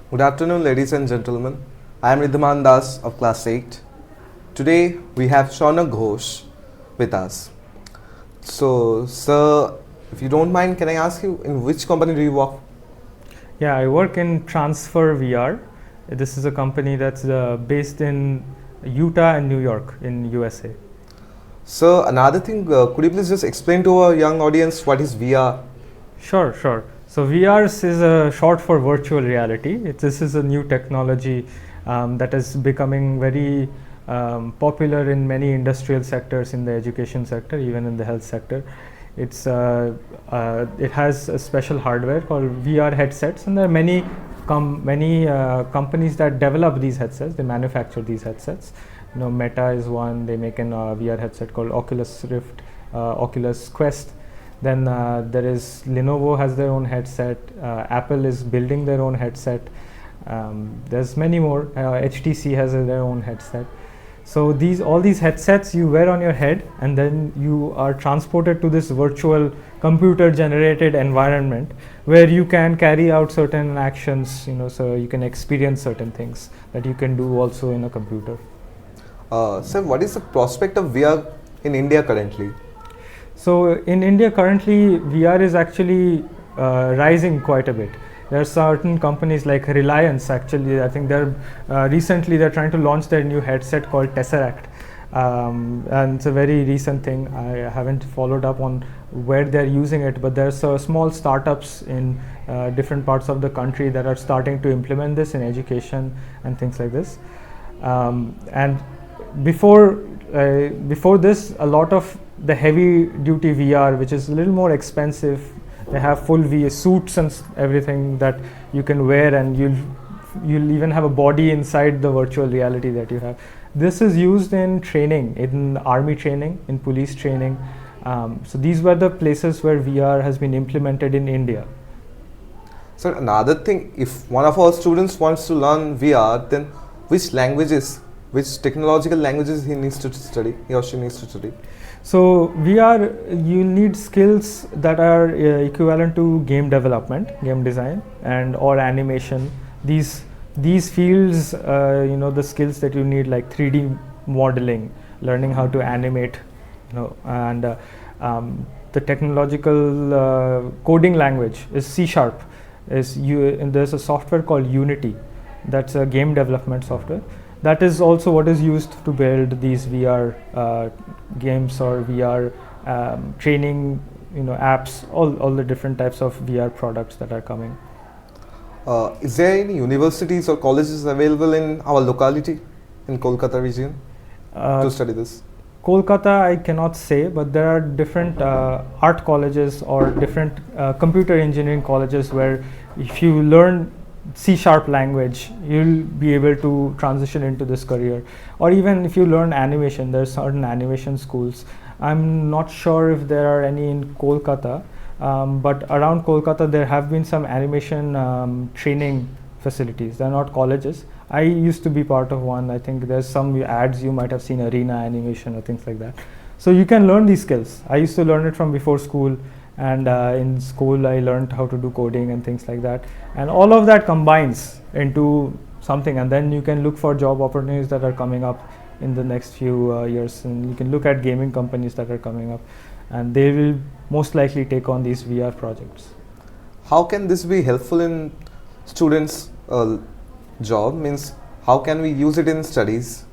Good afternoon, ladies and gentlemen. I am Ridhaman Das of Class 8. Today we have Sounak Ghosh with us. So, sir, if you don't mind, can I ask you in which company do you work? Yeah, I work in Transfer VR. This is a company that's based in Utah and New York in USA. So, another thing, could you please just explain to our young audience what is VR? Sure. So VR is a short for virtual reality. This is a new technology that is becoming very popular in many industrial sectors, in the education sector, even in the health sector. It has a special hardware called VR headsets, and there are many companies that develop these headsets. They manufacture these headsets. Meta is one. They make an VR headset called Oculus Rift, Oculus Quest. Then there is Lenovo has their own headset. Apple is building their own headset. There's many more. HTC has their own headset. So all these headsets you wear on your head, and then you are transported to this virtual computer-generated environment where you can carry out certain actions. So you can experience certain things that you can do also in a computer. Sir, what is the prospect of VR in India currently? So in India currently, VR is actually rising quite a bit. There are certain companies like Reliance. Actually, I think recently they're trying to launch their new headset called Tesseract, and it's a very recent thing. I haven't followed up on where they're using it, but there's small startups in different parts of the country that are starting to implement this in education and things like this. And before this, a lot of the heavy duty VR, which is a little more expensive, they have full VR suits and everything that you can wear, and you'll even have a body inside the virtual reality that you have. This is used in training, in army training, in police training. So these were the places where VR has been implemented in India. So another thing, if one of our students wants to learn VR, then which technological languages he or she needs to study? So VR, you need skills that are equivalent to game development, game design, and or animation. These fields, the skills that you need, like 3D modeling, learning how to animate, and the technological coding language is C#. And there's a software called Unity, that's a game development software. That is also what is used to build these VR games or VR training, apps, all the different types of VR products that are coming. Is there any universities or colleges available in our locality, in Kolkata region, to study this? Kolkata, I cannot say, but there are different art colleges or different computer engineering colleges where if you learn C# language, you'll be able to transition into this career. Or even if you learn animation, there's certain animation schools. I'm not sure if there are any in Kolkata, but around Kolkata there have been some animation training facilities. They're not colleges. I used to be part of one. I think there's some ads you might have seen, Arena Animation or things like that. So you can learn these skills. I used to learn it from before school. And in school I learned how to do coding and things like that, and all of that combines into something, and then you can look for job opportunities that are coming up in the next few years, and you can look at gaming companies that are coming up, and they will most likely take on these VR projects. How can this be helpful in students' job? Means how can we use it in studies?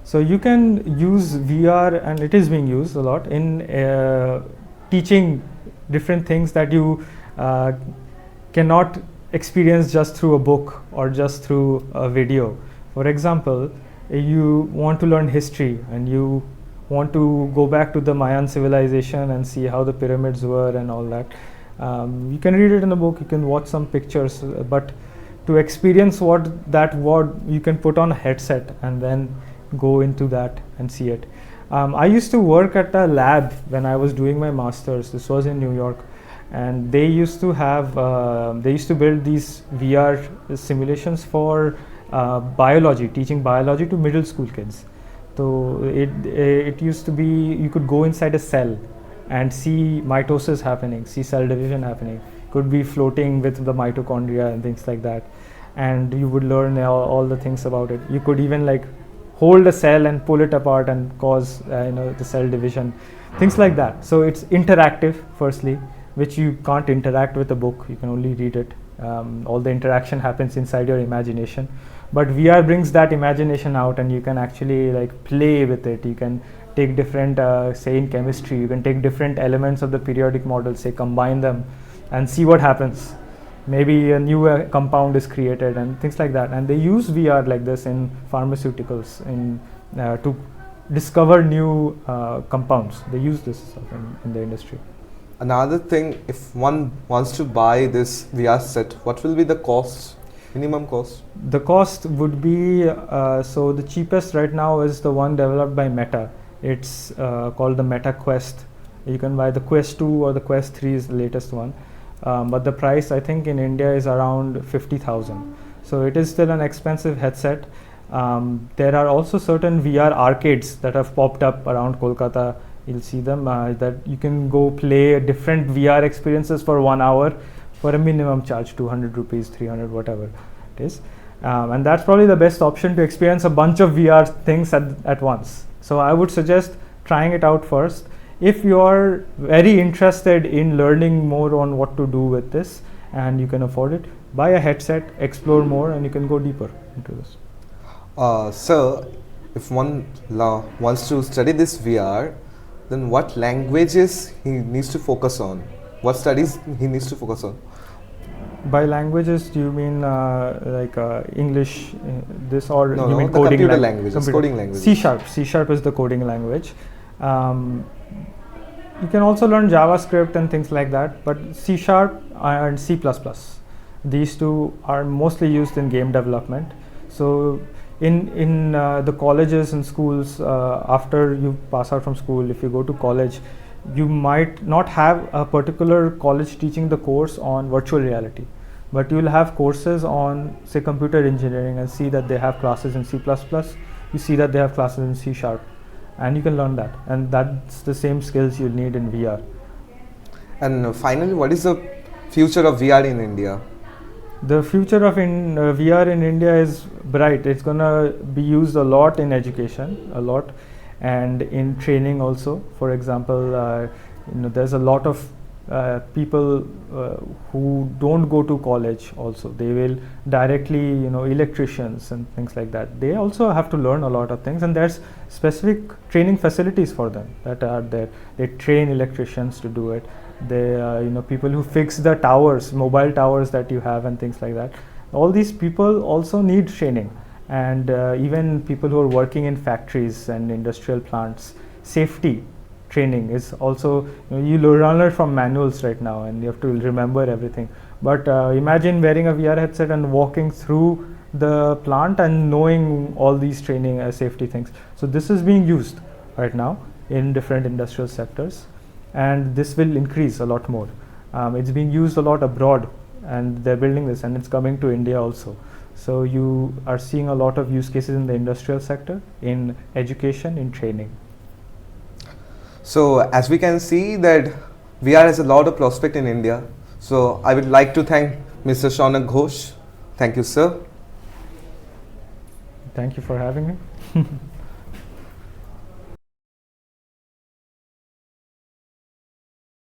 So you can use VR, and it is being used a lot in teaching different things that you cannot experience just through a book or just through a video. For example, you want to learn history and you want to go back to the Mayan civilization and see how the pyramids were and all that. You can read it in a book, you can watch some pictures, but to experience what you can put on a headset and then go into that and see it. I used to work at a lab when I was doing my master's. This was in New York, and they used to build these VR simulations for biology, teaching biology to middle school kids. So it used to be, you could go inside a cell and see mitosis happening, see cell division happening. Could be floating with the mitochondria and things like that. and you would learn all the things about it. You could even like hold a cell and pull it apart and cause the cell division, things like that. So it's interactive, firstly, which you can't interact with a book. You can only read it. All the interaction happens inside your imagination, but VR brings that imagination out, and you can actually like play with it. You can take different, say in chemistry, you can take different elements of the periodic model, say combine them and see what happens. Maybe a new compound is created and things like that. And they use VR like this in pharmaceuticals to discover new compounds. They use this stuff in the industry. Another thing, if one wants to buy this VR set, what will be the cost, minimum cost? The cost would be, so the cheapest right now is the one developed by Meta. It's called the Meta Quest. You can buy the Quest 2 or the Quest 3 is the latest one. But the price, I think, in India is around 50,000. So it is still an expensive headset. There are also certain VR arcades that have popped up around Kolkata. You'll see them, that you can go play different VR experiences for 1 hour for a minimum charge, 200 rupees, 300, whatever it is. And that's probably the best option to experience a bunch of VR things at once. So I would suggest trying it out first. If you are very interested in learning more on what to do with this and you can afford it, buy a headset, explore more, and you can go deeper into this. Sir, if one wants to study this VR, then what languages he needs to focus on? What studies he needs to focus on? By languages, do you mean like English, this, or No, you mean the coding computer languages, coding languages. C# is the coding language. You can also learn JavaScript and things like that, but C# and C++. These two are mostly used in game development. So in the colleges and schools, after you pass out from school, if you go to college, you might not have a particular college teaching the course on virtual reality, but you will have courses on, say, computer engineering, and see that they have classes in C++, you see that they have classes in C#, and you can learn that, and that's the same skills you'll need in VR. And finally, what is the future of VR in India? The future of VR in India is bright. It's gonna be used a lot in education, a lot, and in training also. For example, there's a lot of people who don't go to college also. They will directly, electricians and things like that. They also have to learn a lot of things, and there's specific training facilities for them that are there. They train electricians to do it. They, people who fix the towers, mobile towers that you have and things like that. All these people also need training, and even people who are working in factories and industrial plants, safety training is also, you learn it from manuals right now, and you have to remember everything. But imagine wearing a VR headset and walking through the plant and knowing all these training safety things. So this is being used right now in different industrial sectors, and this will increase a lot more. It's being used a lot abroad, and they're building this, and it's coming to India also. So you are seeing a lot of use cases in the industrial sector, in education, in training. So as we can see that VR has a lot of prospect in India. So I would like to thank Mr. Sounak Ghosh. Thank you, sir. Thank you for having me.